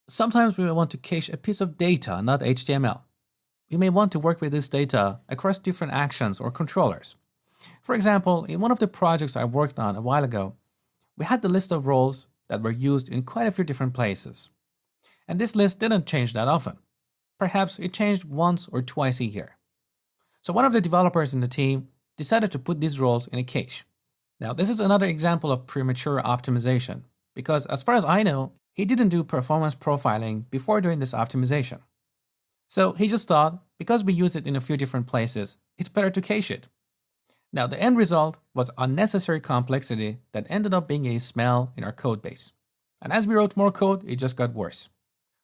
Sometimes we may want to cache a piece of data, not HTML. We may want to work with this data across different actions or controllers. For example, in one of the projects I worked on a while ago, we had the list of roles that were used in quite a few different places. And this list didn't change that often. Perhaps it changed once or twice a year. So one of the developers in the team decided to put these roles in a cache. Now, this is another example of premature optimization, because as far as I know, he didn't do performance profiling before doing this optimization. So he just thought, because we use it in a few different places, it's better to cache it. Now, the end result was unnecessary complexity that ended up being a smell in our code base. And as we wrote more code, it just got worse.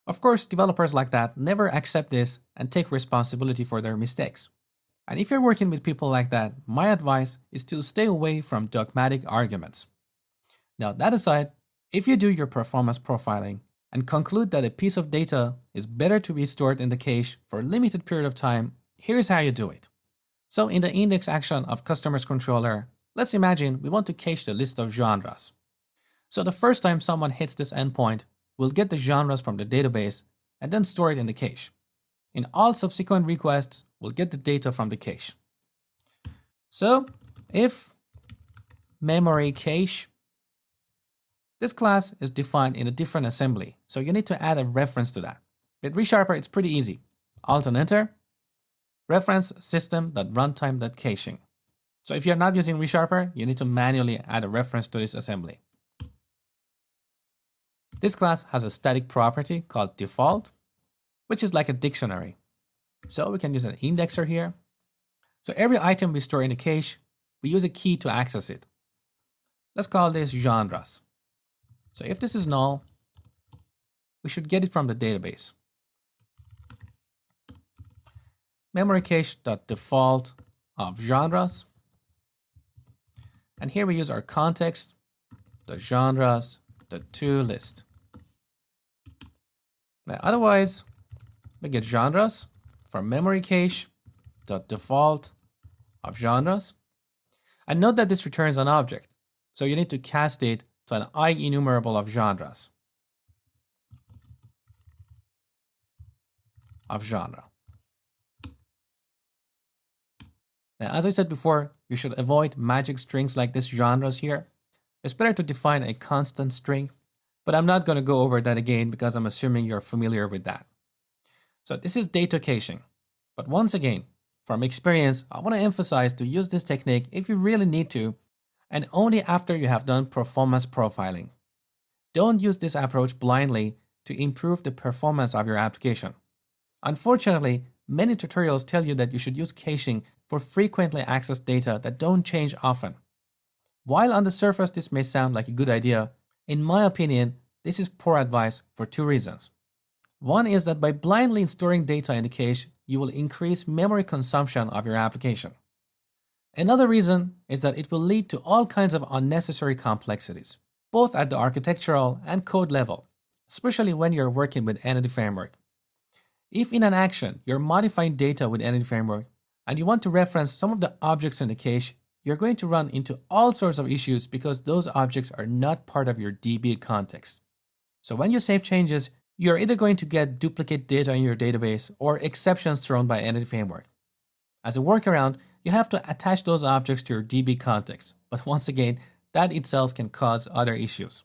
Of course, developers like that never accept this and take responsibility for their mistakes. And if you're working with people like that, my advice is to stay away from dogmatic arguments. Now, that aside, if you do your performance profiling and conclude that a piece of data is better to be stored in the cache for a limited period of time, here's how you do it. So in the index action of customers controller, let's imagine we want to cache the list of genres. So the first time someone hits this endpoint, we'll get the genres from the database and then store it in the cache. In all subsequent requests, we'll get the data from the cache. So if memory cache, this class is defined in a different assembly, so you need to add a reference to that. With ReSharper, it's pretty easy. Alt and Enter, reference system.runtime.caching. So if you're not using ReSharper, you need to manually add a reference to this assembly. This class has a static property called default, which is like a dictionary. So we can use an indexer here. So every item we store in a cache, we use a key to access it. Let's call this genres. So if this is null, we should get it from the database. Memory cache.default of genres. And here we use our context, the genres, the toList. Now, otherwise, we get genres from memory cache.default of genres. And note that this returns an object. So you need to cast it to an IEnumerable of genres. Of genre. Now, as I said before, you should avoid magic strings like this genres here. It's better to define a constant string, but I'm not going to go over that again because I'm assuming you're familiar with that. So this is data caching. But once again, from experience, I want to emphasize to use this technique if you really need to, and only after you have done performance profiling. Don't use this approach blindly to improve the performance of your application. Unfortunately, many tutorials tell you that you should use caching for frequently accessed data that don't change often. While on the surface this may sound like a good idea, in my opinion, this is poor advice for two reasons. One is that by blindly storing data in the cache, you will increase memory consumption of your application. Another reason is that it will lead to all kinds of unnecessary complexities, both at the architectural and code level, especially when you're working with Entity Framework. If in an action you're modifying data with Entity Framework and you want to reference some of the objects in the cache, you're going to run into all sorts of issues because those objects are not part of your DB context. So when you save changes, you're either going to get duplicate data in your database or exceptions thrown by Entity Framework. As a workaround, you have to attach those objects to your DB context, but once again, that itself can cause other issues.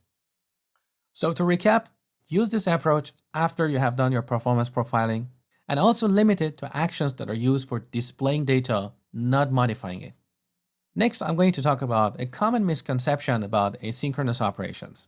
So to recap, use this approach after you have done your performance profiling, and also limit it to actions that are used for displaying data, not modifying it. Next, I'm going to talk about a common misconception about asynchronous operations.